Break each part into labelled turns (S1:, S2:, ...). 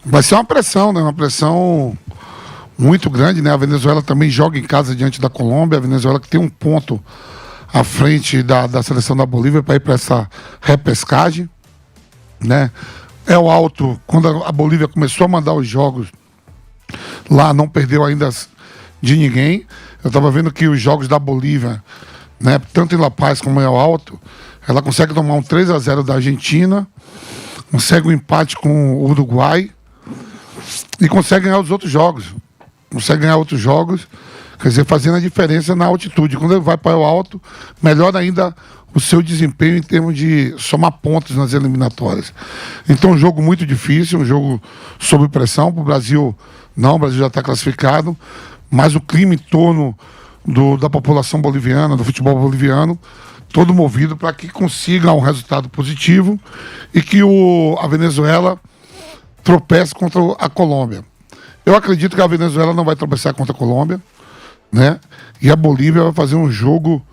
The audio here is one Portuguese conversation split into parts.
S1: Vai ser uma pressão, né? Uma pressão muito grande, né? A Venezuela também joga em casa diante da Colômbia. A Venezuela que tem um ponto à frente da seleção da Bolívia para ir para essa repescagem, né? É o Alto, quando a Bolívia começou a mandar os jogos lá, não perdeu ainda de ninguém. Eu estava vendo que os jogos da Bolívia, né, tanto em La Paz como em El Alto, ela consegue tomar um 3-0 da Argentina, consegue um empate com o Uruguai e consegue ganhar os outros jogos. Consegue ganhar outros jogos, quer dizer, fazendo a diferença na altitude. Quando ele vai para o alto, melhora ainda o seu desempenho em termos de somar pontos nas eliminatórias. Então, um jogo muito difícil, um jogo sob pressão. Para o Brasil, não, o Brasil já está classificado, mas o clima em torno da população boliviana, do futebol boliviano, todo movido para que consiga um resultado positivo e que a Venezuela tropece contra a Colômbia. Eu acredito que a Venezuela não vai tropeçar contra a Colômbia, né? E a Bolívia vai fazer um jogo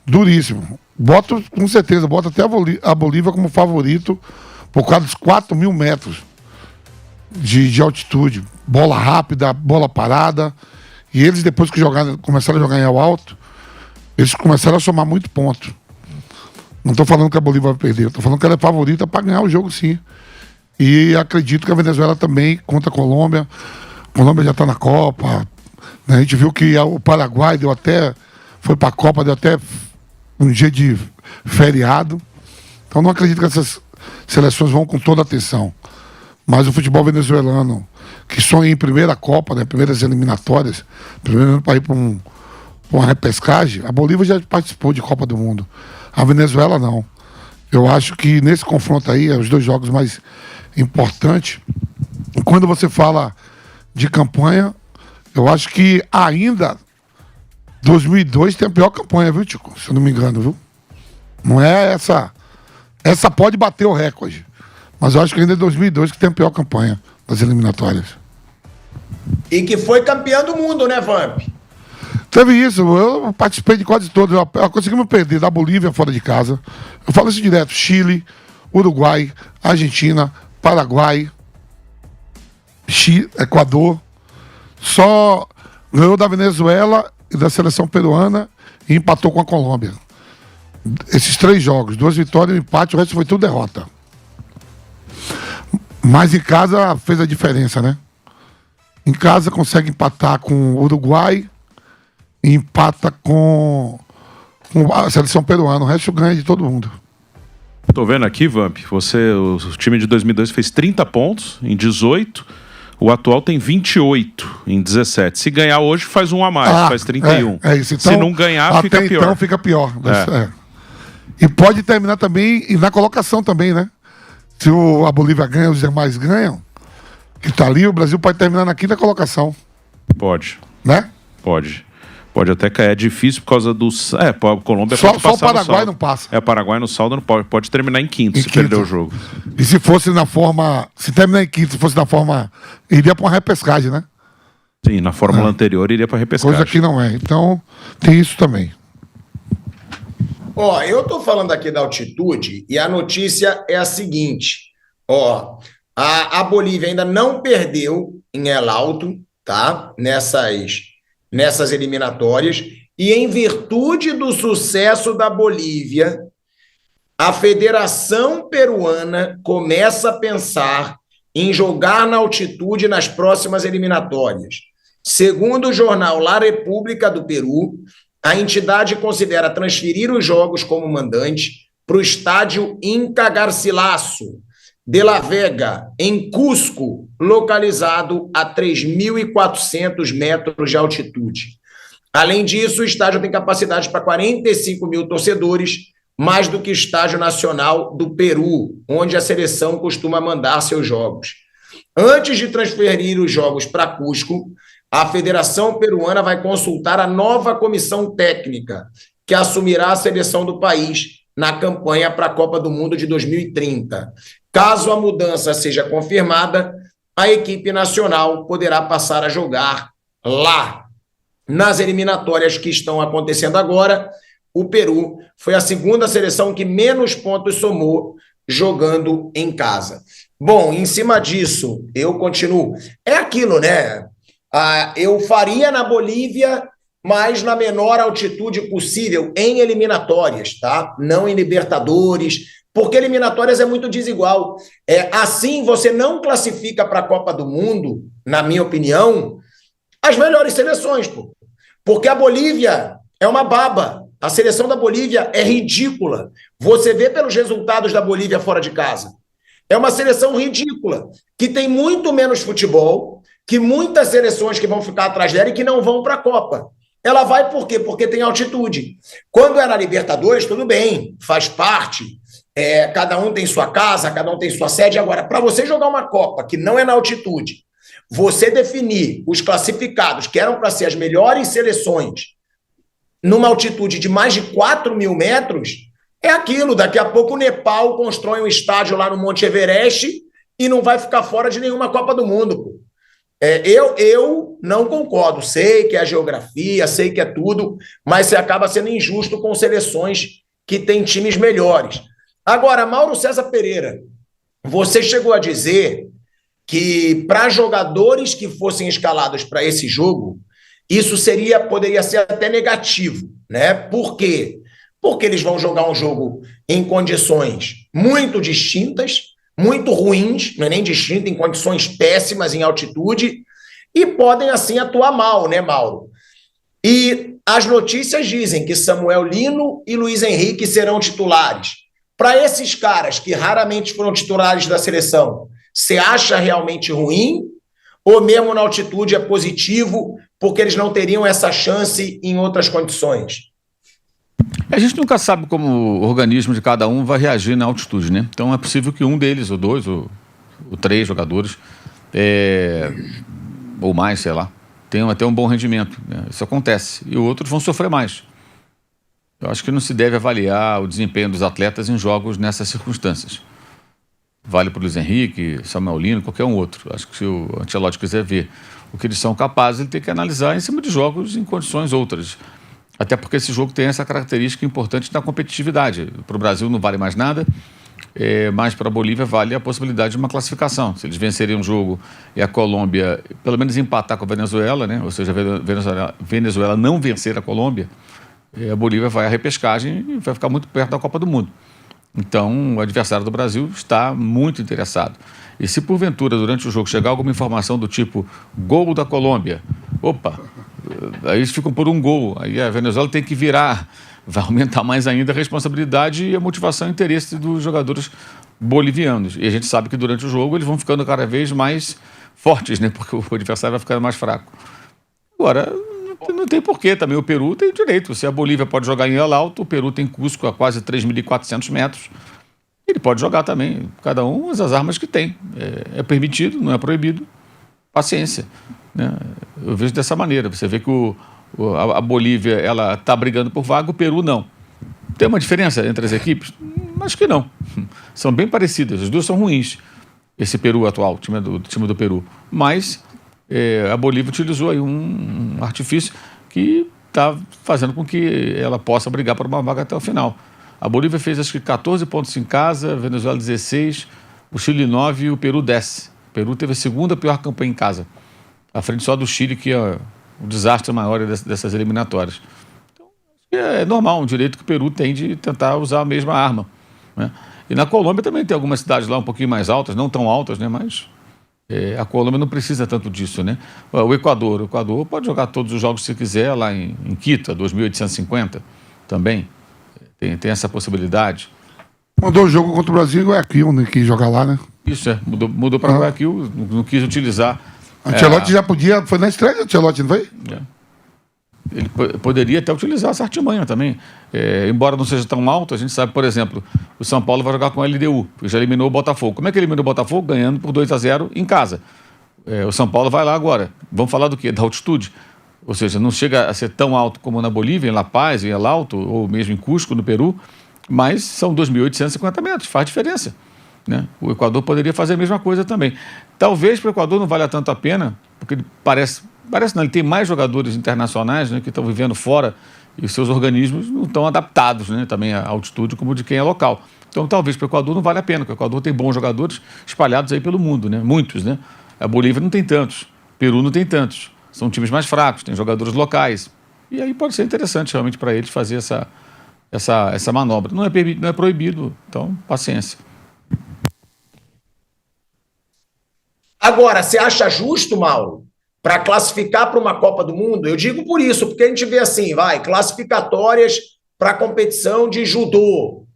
S1: duríssimo. Com certeza, boto até a Bolívia como favorito por causa dos 4.000 metros de altitude. Bola rápida, bola parada. E eles, depois que começaram a jogar em alto, eles começaram a somar muito ponto. Não estou falando que a Bolívia vai perder, estou falando que ela é favorita para ganhar o jogo, sim. E acredito que a Venezuela também, contra a Colômbia. A Colômbia já está na Copa, né? A gente viu que o Paraguai foi para a Copa, deu até um dia de feriado. Então não acredito que essas seleções vão com toda a atenção. Mas o futebol venezuelano, que sonha em primeira Copa, né, primeiras eliminatórias, primeiro para ir para uma repescagem, a Bolívia já participou de Copa do Mundo. A Venezuela não. Eu acho que nesse confronto aí, os dois jogos mais importantes, quando você fala de campanha, eu acho que ainda 2002 tem a pior campanha, viu, Tico? Se eu não me engano, viu? Não é essa. Essa pode bater o recorde. Mas eu acho que ainda é 2002 que tem a pior campanha das eliminatórias.
S2: E que foi campeão do mundo, né, Vamp?
S1: Teve isso, eu participei de quase todos. Eu consegui me perder da Bolívia fora de casa. Eu falo isso direto: Chile, Uruguai, Argentina, Paraguai, Equador. Só ganhou da Venezuela e da seleção peruana e empatou com a Colômbia. Esses 3 jogos, 2 vitórias e um empate, o resto foi tudo derrota. Mas em casa fez a diferença, né? Em casa consegue empatar com o Uruguai e empata com a seleção peruana. O resto ganha de todo mundo.
S3: Tô vendo aqui, Vamp, o time de 2002 fez 30 pontos em 18, o atual tem 28 em 17. Se ganhar hoje, faz um a mais, faz 31.
S1: É isso. Então,
S3: se não ganhar, fica pior.
S1: Então fica pior. E pode terminar também, e na colocação também, né? Se a Bolívia ganha, os demais ganham, que tá ali, o Brasil pode terminar na 5ª colocação.
S3: Pode.
S1: Né?
S3: Pode. Pode até cair. É difícil por causa dos... a Colômbia
S1: só
S3: pode passar.
S1: Só o Paraguai não passa.
S3: O Paraguai no saldo não pode terminar em quinto se perder o jogo.
S1: E se fosse na forma... Se terminar em quinto, se fosse na forma... Iria pra uma repescagem, né?
S3: Sim, na fórmula anterior iria pra repescagem.
S1: Coisa que não é. Então, tem isso também.
S2: Ó, eu tô falando aqui da altitude e a notícia é a seguinte. Ó, a Bolívia ainda não perdeu em El Alto, tá? Nessas eliminatórias, e em virtude do sucesso da Bolívia, a Federação Peruana começa a pensar em jogar na altitude nas próximas eliminatórias. Segundo o jornal La República do Peru, a entidade considera transferir os jogos como mandante para o estádio Inca Garcilaso de La Vega, em Cusco, localizado a 3.400 metros de altitude. Além disso, o estádio tem capacidade para 45 mil torcedores, mais do que o estádio nacional do Peru, onde a seleção costuma mandar seus jogos. Antes de transferir os jogos para Cusco, a Federação Peruana vai consultar a nova comissão técnica, que assumirá a seleção do país na campanha para a Copa do Mundo de 2030. Caso a mudança seja confirmada, a equipe nacional poderá passar a jogar lá. Nas eliminatórias que estão acontecendo agora, o Peru foi a segunda seleção que menos pontos somou jogando em casa. Bom, em cima disso, eu continuo. É aquilo, né? Eu faria na Bolívia, mas na menor altitude possível, em eliminatórias, tá? Não em Libertadores, porque eliminatórias é muito desigual. Assim, você não classifica para a Copa do Mundo, na minha opinião, as melhores seleções, pô. Porque a Bolívia é uma baba. A seleção da Bolívia é ridícula. Você vê pelos resultados da Bolívia fora de casa. É uma seleção ridícula, que tem muito menos futebol, que muitas seleções que vão ficar atrás dela e que não vão para a Copa. Ela vai por quê? Porque tem altitude. Quando é na Libertadores, tudo bem, faz parte. Cada um tem sua casa, cada um tem sua sede. Agora, para você jogar uma Copa que não é na altitude, você definir os classificados, que eram para ser as melhores seleções, numa altitude de mais de 4.000 metros, é aquilo. Daqui a pouco o Nepal constrói um estádio lá no Monte Everest e não vai ficar fora de nenhuma Copa do Mundo. Pô. Eu não concordo. Sei que é a geografia, sei que é tudo, mas você acaba sendo injusto com seleções que têm times melhores. Agora, Mauro César Pereira, você chegou a dizer que para jogadores que fossem escalados para esse jogo, isso poderia ser até negativo, né? Por quê? Porque eles vão jogar um jogo em condições muito distintas, muito ruins, não é nem distinto, em condições péssimas, em altitude, e podem, assim, atuar mal, né, Mauro? E as notícias dizem que Samuel Lino e Luiz Henrique serão titulares. Para esses caras que raramente foram titulares da seleção, você acha realmente ruim? Ou mesmo na altitude é positivo, porque eles não teriam essa chance em outras condições?
S4: A gente nunca sabe como o organismo de cada um vai reagir na altitude, né? Então é possível que um deles, ou dois, ou três jogadores, ou mais, sei lá, tenham até um bom rendimento, né? Isso acontece. E outros vão sofrer mais. Eu acho que não se deve avaliar o desempenho dos atletas em jogos nessas circunstâncias. Vale para o Luiz Henrique, Samuel Lino, qualquer um outro. Acho que se o Ancelotti quiser ver o que eles são capazes, ele tem que analisar em cima de jogos em condições outras. Até porque esse jogo tem essa característica importante da competitividade. Para o Brasil não vale mais nada, mas para a Bolívia vale a possibilidade de uma classificação. Se eles vencerem um jogo e a Colômbia, pelo menos empatar com a Venezuela, né? Ou seja, a Venezuela não vencer a Colômbia, a Bolívia vai à repescagem e vai ficar muito perto da Copa do Mundo. Então, o adversário do Brasil está muito interessado. E se porventura, durante o jogo, chegar alguma informação do tipo gol da Colômbia, aí eles ficam por um gol, aí a Venezuela tem que virar, vai aumentar mais ainda a responsabilidade e a motivação e interesse dos jogadores bolivianos. E a gente sabe que durante o jogo eles vão ficando cada vez mais fortes, né? Porque o adversário vai ficando mais fraco. Agora, não tem porquê também. O Peru tem direito. Se a Bolívia pode jogar em El Alto, o Peru tem Cusco a quase 3.400 metros. Ele pode jogar também. Cada um usa as armas que tem. É permitido, não é proibido. Paciência, né? Eu vejo dessa maneira. Você vê que a Bolívia ela está brigando por vaga, o Peru não. Tem uma diferença entre as equipes? Acho que não. São bem parecidas. As duas são ruins. Esse Peru atual, o time do Peru. Mas a Bolívia utilizou aí um artifício que está fazendo com que ela possa brigar por uma vaga até o final. A Bolívia fez acho que 14 pontos em casa, a Venezuela 16, o Chile 9 e o Peru 10. O Peru teve a segunda pior campanha em casa, à frente só do Chile, que é o desastre maior dessas eliminatórias. Então, é normal, um direito que o Peru tem de tentar usar a mesma arma, né? E na Colômbia também tem algumas cidades lá um pouquinho mais altas, não tão altas, né? Mas a Colômbia não precisa tanto disso, né? O Equador pode jogar todos os jogos se quiser lá em Quito, 2.850 também. Tem essa possibilidade.
S1: Mandou o jogo contra o Brasil em Guayaquil, né? Quis jogar lá, né?
S4: Isso, mudou para Guayaquil, não quis utilizar.
S1: Ancelotti já podia, foi na estreia do Ancelotti, não foi?
S4: Ele poderia até utilizar essa artimanha também. Embora não seja tão alto, a gente sabe, por exemplo, o São Paulo vai jogar com a LDU, que já eliminou o Botafogo. Como é que eliminou o Botafogo? Ganhando por 2-0 em casa. O São Paulo vai lá agora. Vamos falar do quê? Da altitude. Ou seja, não chega a ser tão alto como na Bolívia, em La Paz, em El Alto, ou mesmo em Cusco, no Peru, mas são 2.850 metros, faz diferença, né? O Equador poderia fazer a mesma coisa também. Talvez para o Equador não valha tanto a pena, porque ele parece não, ele tem mais jogadores internacionais, né, que estão vivendo fora e os seus organismos não estão adaptados, né, também à altitude como de quem é local. Então, talvez para o Equador não vale a pena, porque o Equador tem bons jogadores espalhados aí pelo mundo, né? Muitos, né? A Bolívia não tem tantos, Peru não tem tantos. São times mais fracos, tem jogadores locais. E aí pode ser interessante realmente para eles fazer essa manobra. Não é proibido, então paciência.
S2: Agora, você acha justo, Mauro, para classificar para uma Copa do Mundo? Eu digo por isso, porque a gente vê assim, classificatórias para competição de judô.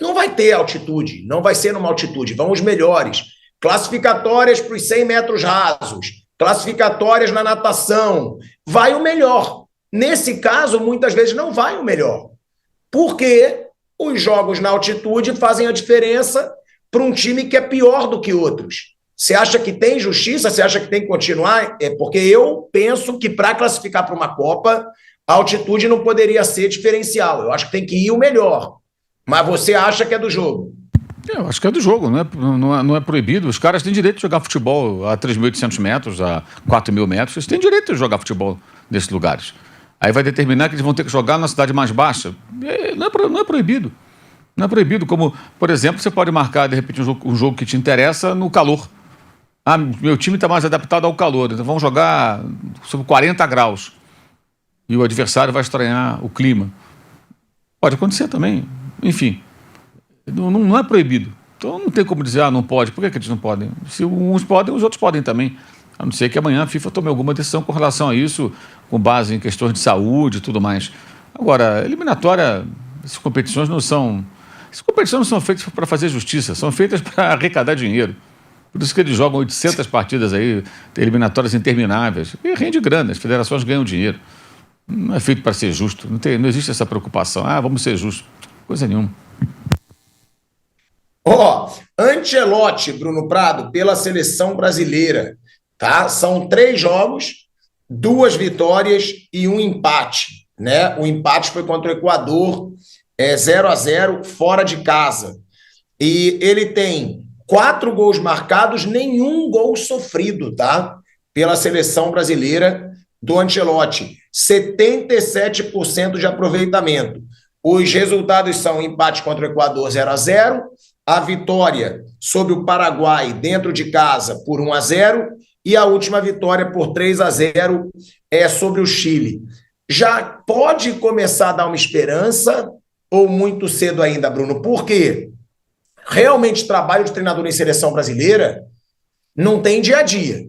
S2: Não vai ter altitude, não vai ser numa altitude, vão os melhores. Classificatórias para os 100 metros rasos, classificatórias na natação, vai o melhor. Nesse caso, muitas vezes não vai o melhor, porque os jogos na altitude fazem a diferença para um time que é pior do que outros. Você acha que tem justiça? Você acha que tem que continuar? Porque eu penso que para classificar para uma Copa, a altitude não poderia ser diferencial. Eu acho que tem que ir o melhor. Mas você acha que é do jogo?
S4: Eu acho que é do jogo, não é proibido. Os caras têm direito de jogar futebol a 3.800 metros, a 4.000 metros. Eles têm direito de jogar futebol nesses lugares. Aí vai determinar que eles vão ter que jogar na cidade mais baixa. Não é proibido. Não é proibido. Como, por exemplo, você pode marcar, de repente, um jogo que te interessa no calor. Ah, meu time está mais adaptado ao calor, então vamos jogar sob 40 graus. E o adversário vai estranhar o clima. Pode acontecer também. Enfim, não é proibido. Então não tem como dizer, não pode. Por que eles não podem? Se uns podem, os outros podem também. A não ser que amanhã a FIFA tome alguma decisão com relação a isso, com base em questões de saúde e tudo mais. Agora, eliminatória, essas competições não são feitas para fazer justiça, são feitas para arrecadar dinheiro. Por isso que eles jogam 800 partidas aí, eliminatórias intermináveis. E rende grana, as federações ganham dinheiro. Não é feito para ser justo. Não existe essa preocupação. Vamos ser justos. Coisa nenhuma.
S2: Ancelotti, Bruno Prado, pela seleção brasileira, tá? São 3 jogos, 2 vitórias e 1 empate, né? O empate foi contra o Equador, 0-0, fora de casa. E ele tem 4 gols marcados, nenhum gol sofrido, tá? Pela seleção brasileira do Ancelotti. 77% de aproveitamento. Os resultados são empate contra o Equador 0-0, a vitória sobre o Paraguai dentro de casa por 1-0 e a última vitória por 3-0 sobre o Chile. Já pode começar a dar uma esperança ou muito cedo ainda, Bruno? Por quê? Realmente, trabalho de treinador em seleção brasileira não tem dia a dia.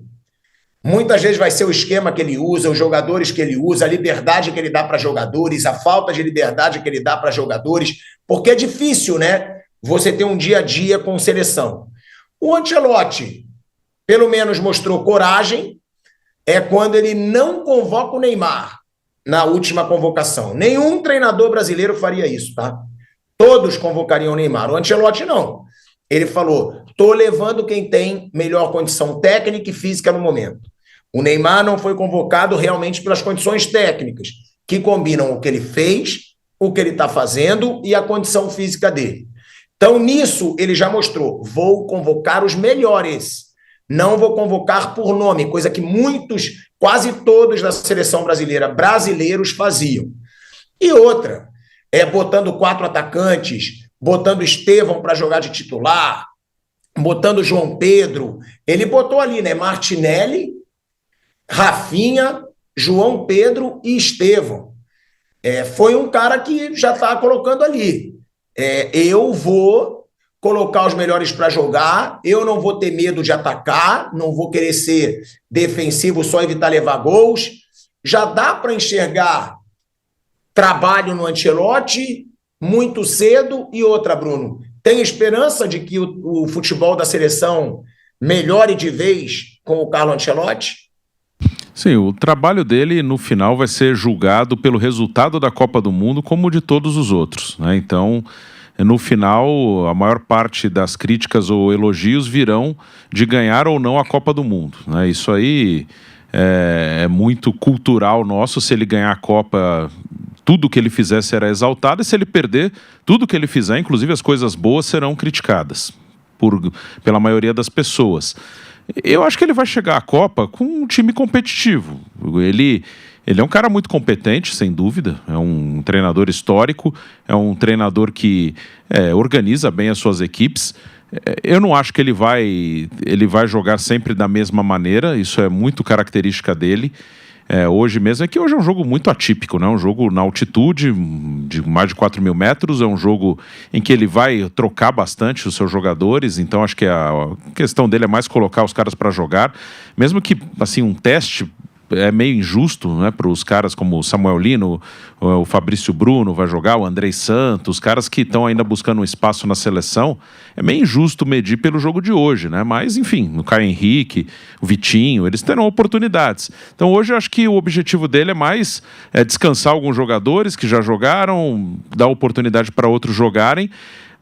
S2: Muitas vezes vai ser o esquema que ele usa, os jogadores que ele usa, a liberdade que ele dá para jogadores, a falta de liberdade que ele dá para jogadores, porque é difícil, né? Você ter um dia a dia com seleção. O Ancelotti, pelo menos, mostrou coragem, quando ele não convoca o Neymar na última convocação. Nenhum treinador brasileiro faria isso, tá? Todos convocariam o Neymar. O Ancelotti não. Ele falou, estou levando quem tem melhor condição técnica e física no momento. O Neymar não foi convocado realmente pelas condições técnicas, que combinam o que ele fez, o que ele está fazendo e a condição física dele. Então, nisso, ele já mostrou, vou convocar os melhores, não vou convocar por nome, coisa que quase todos da seleção brasileira, brasileiros faziam. E outra, botando 4 atacantes, botando Estevão para jogar de titular, botando João Pedro. Ele botou ali, né? Martinelli, Rafinha, João Pedro e Estevão. Foi um cara que já está colocando ali. Eu vou colocar os melhores para jogar, eu não vou ter medo de atacar, não vou querer ser defensivo só evitar levar gols. Já dá para enxergar trabalho no Ancelotti muito cedo. E outra, Bruno, tem esperança de que o futebol da seleção melhore de vez com o Carlo Ancelotti?
S3: Sim, o trabalho dele no final vai ser julgado pelo resultado da Copa do Mundo como de todos os outros, né? Então, no final, a maior parte das críticas ou elogios virão de ganhar ou não a Copa do Mundo, né? Isso aí é muito cultural nosso. Se ele ganhar a Copa, tudo que ele fizer será exaltado, e se ele perder, tudo que ele fizer, inclusive as coisas boas, serão criticadas pela maioria das pessoas. Eu acho que ele vai chegar à Copa com um time competitivo. Ele Ele é um cara muito competente, sem dúvida, é um treinador histórico, é um treinador que organiza bem as suas equipes. Eu não acho que ele vai jogar sempre da mesma maneira, isso é muito característica dele. Hoje mesmo, hoje é um jogo muito atípico, né? Um jogo na altitude de mais de 4.000 metros, é um jogo em que ele vai trocar bastante os seus jogadores, então acho que a questão dele é mais colocar os caras para jogar, mesmo que assim, um teste é meio injusto, né, para os caras como o Samuel Lino, o Fabrício Bruno vai jogar, o Andrei Santos, os caras que estão ainda buscando um espaço na seleção, é meio injusto medir pelo jogo de hoje, né? Mas enfim, o Caio Henrique, o Vitinho, eles terão oportunidades. Então hoje eu acho que o objetivo dele é mais descansar alguns jogadores que já jogaram, dar oportunidade para outros jogarem,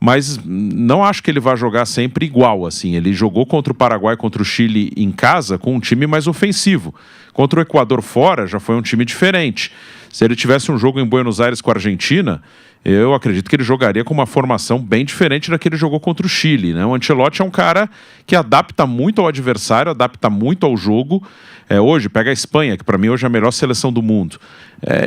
S3: mas não acho que ele vai jogar sempre igual, assim. Ele jogou contra o Paraguai, contra o Chile em casa, com um time mais ofensivo. Contra o Equador fora, já foi um time diferente. Se ele tivesse um jogo em Buenos Aires com a Argentina, eu acredito que ele jogaria com uma formação bem diferente da que ele jogou contra o Chile, né? O Ancelotti é um cara que adapta muito ao adversário, adapta muito ao jogo. Hoje, pega a Espanha, que para mim hoje é a melhor seleção do mundo.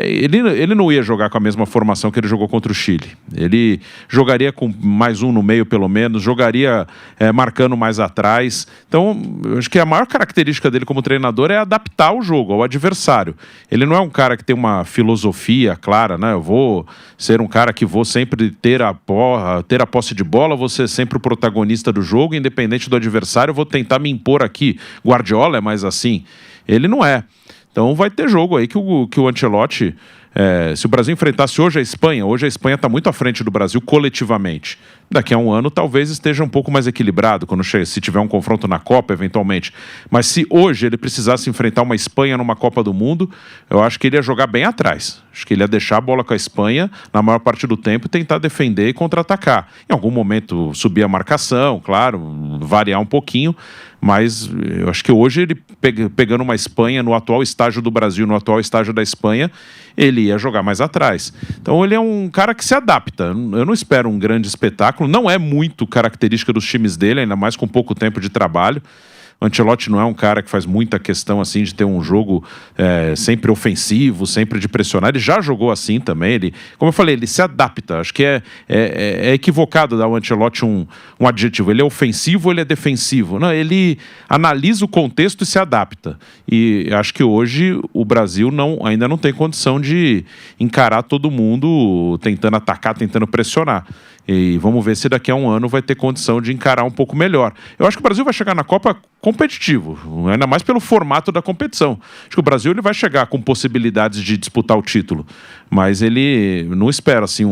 S3: Ele não ia jogar com a mesma formação que ele jogou contra o Chile. Ele jogaria com mais um no meio, pelo menos, jogaria marcando mais atrás. Então, eu acho que a maior característica dele como treinador é adaptar o jogo ao adversário. Ele não é um cara que tem uma filosofia clara, né? Eu vou ser um cara que vou sempre ter a posse de bola, vou ser sempre o protagonista do jogo, independente do adversário, eu vou tentar me impor aqui. Guardiola é mais assim. Ele não é. Então vai ter jogo aí que o Ancelotti, se o Brasil enfrentasse hoje a Espanha está muito à frente do Brasil coletivamente. Daqui a um ano talvez esteja um pouco mais equilibrado, se tiver um confronto na Copa, eventualmente. Mas se hoje ele precisasse enfrentar uma Espanha numa Copa do Mundo, eu acho que ele ia jogar bem atrás. Acho que ele ia deixar a bola com a Espanha na maior parte do tempo e tentar defender e contra-atacar. Em algum momento subir a marcação, claro, variar um pouquinho, mas eu acho que hoje ele, pegando uma Espanha no atual estágio do Brasil, no atual estágio da Espanha, ele ia jogar mais atrás. Então ele é um cara que se adapta. Eu não espero um grande espetáculo, não é muito característica dos times dele, ainda mais com pouco tempo de trabalho. O Ancelotti não é um cara que faz muita questão assim de ter um jogo sempre ofensivo, sempre de pressionar. Ele já jogou assim também. Ele, como eu falei, ele se adapta. Acho que é equivocado dar ao Ancelotti um adjetivo. Ele é ofensivo ou ele é defensivo? Não, ele analisa o contexto e se adapta. E acho que hoje o Brasil ainda não tem condição de encarar todo mundo tentando atacar, tentando pressionar. E vamos ver se daqui a um ano vai ter condição de encarar um pouco melhor. Eu acho que o Brasil vai chegar na Copa competitivo, ainda mais pelo formato da competição. Acho que o Brasil ele vai chegar com possibilidades de disputar o título, mas ele não espera assim,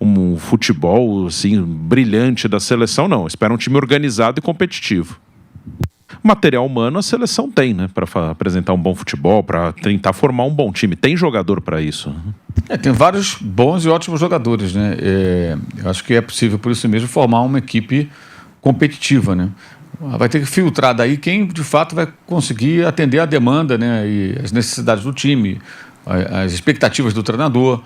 S3: um futebol assim, brilhante da seleção, não. Espera um time organizado e competitivo. Material humano a seleção tem, né? Para apresentar um bom futebol, para tentar formar um bom time. Tem jogador para isso.
S4: Tem vários bons e ótimos jogadores, né? Eu acho que é possível, por isso mesmo, formar uma equipe competitiva, né? Vai ter que filtrar daí quem, de fato, vai conseguir atender a demanda, né? E as necessidades do time, as expectativas do treinador.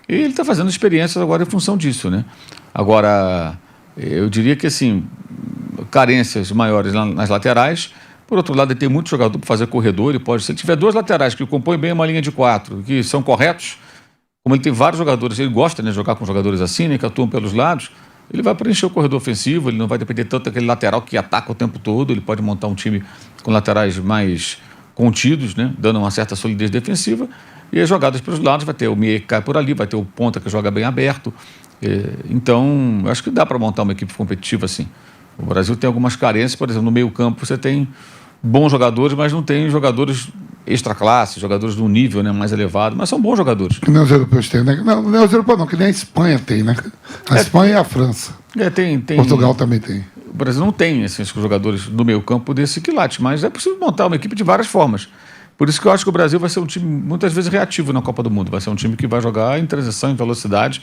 S4: E ele está fazendo experiências agora em função disso, né? Agora, eu diria que, assim, carências maiores nas laterais. Por outro lado, ele tem muito jogador para fazer corredor. Se ele tiver dois laterais que compõem bem uma linha de 4, que são corretos, como ele tem vários jogadores, ele gosta, né, de jogar com jogadores assim, né, que atuam pelos lados, ele vai preencher o corredor ofensivo, ele não vai depender tanto daquele lateral que ataca o tempo todo, ele pode montar um time com laterais mais contidos, né, dando uma certa solidez defensiva, e as jogadas pelos lados vai ter o meia que cai por ali, vai ter o ponta que joga bem aberto. Então, acho que dá para montar uma equipe competitiva assim. O Brasil tem algumas carências, por exemplo, no meio-campo você tem bons jogadores, mas não tem jogadores extra classe, jogadores de um nível, né, mais elevado, mas são bons jogadores.
S1: Que nem os europeus têm, né? Não é os europeus não, que nem a Espanha tem, né? A Espanha e a França.
S4: Tem,
S1: Portugal também tem.
S4: O Brasil não tem esses jogadores do meio-campo desse quilate, mas é possível montar uma equipe de várias formas. Por isso que eu acho que o Brasil vai ser um time muitas vezes reativo na Copa do Mundo. Vai ser um time que vai jogar em transição, em velocidade,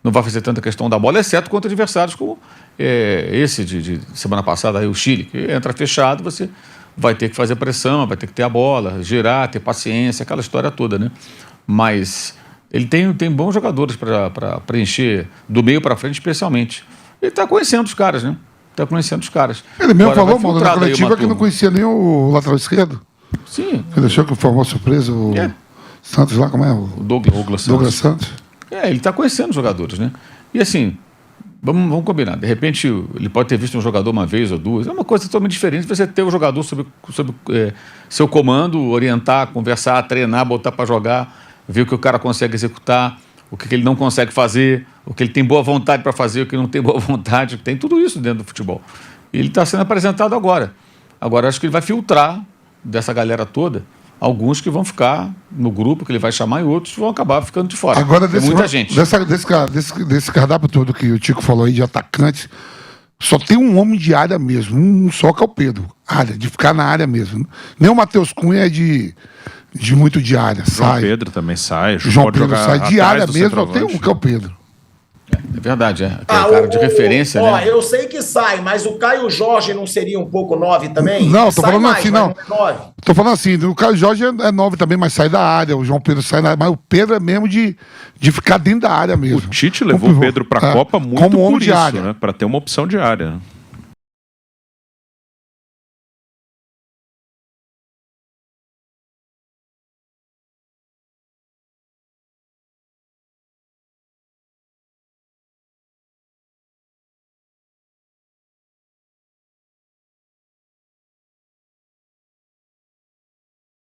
S4: não vai fazer tanta questão da bola, exceto contra adversários como esse de semana passada, aí, o Chile, que entra fechado, você vai ter que fazer pressão, vai ter que ter a bola, girar, ter paciência, aquela história toda, né? Mas ele tem bons jogadores para preencher do meio para frente, especialmente. Ele está conhecendo os caras, né?
S1: Ele mesmo falou, mano, na coletiva que não conhecia nem o lateral esquerdo.
S4: Sim.
S1: Ele achou que foi uma surpresa Santos lá, como é? O Douglas Santos.
S4: Ele está conhecendo os jogadores, né? E assim, vamos combinar. De repente, ele pode ter visto um jogador uma vez ou duas. É uma coisa totalmente diferente você ter o jogador sob seu comando, orientar, conversar, treinar, botar para jogar, ver o que o cara consegue executar, o que ele não consegue fazer, o que ele tem boa vontade para fazer, o que não tem boa vontade. Tem tudo isso dentro do futebol. E ele está sendo apresentado agora. Agora, acho que ele vai filtrar dessa galera toda alguns que vão ficar no grupo que ele vai chamar e outros vão acabar ficando de fora.
S1: Agora,
S4: muita gente.
S1: Desse cardápio todo que o Tico falou aí de atacante, só tem um homem de área mesmo, um só que é o Pedro. Área, de ficar na área mesmo. Nem o Matheus Cunha é de muito de área.
S3: João
S1: sai.
S3: Pedro também sai.
S1: João Pedro sai de área mesmo, só tem um que é o Pedro.
S4: É verdade, aquele cara de referência, né?
S2: Eu sei que sai, mas o Caio Jorge não seria um pouco 9 também?
S1: Não, tô falando
S2: mais,
S1: assim, não. Tô falando assim, o Caio Jorge é 9 também, mas sai da área. O João Pedro sai da área, mas o Pedro é mesmo de ficar dentro da área mesmo.
S3: O Tite levou o Pedro pra Copa muito como por isso, né? Pra ter uma opção de área.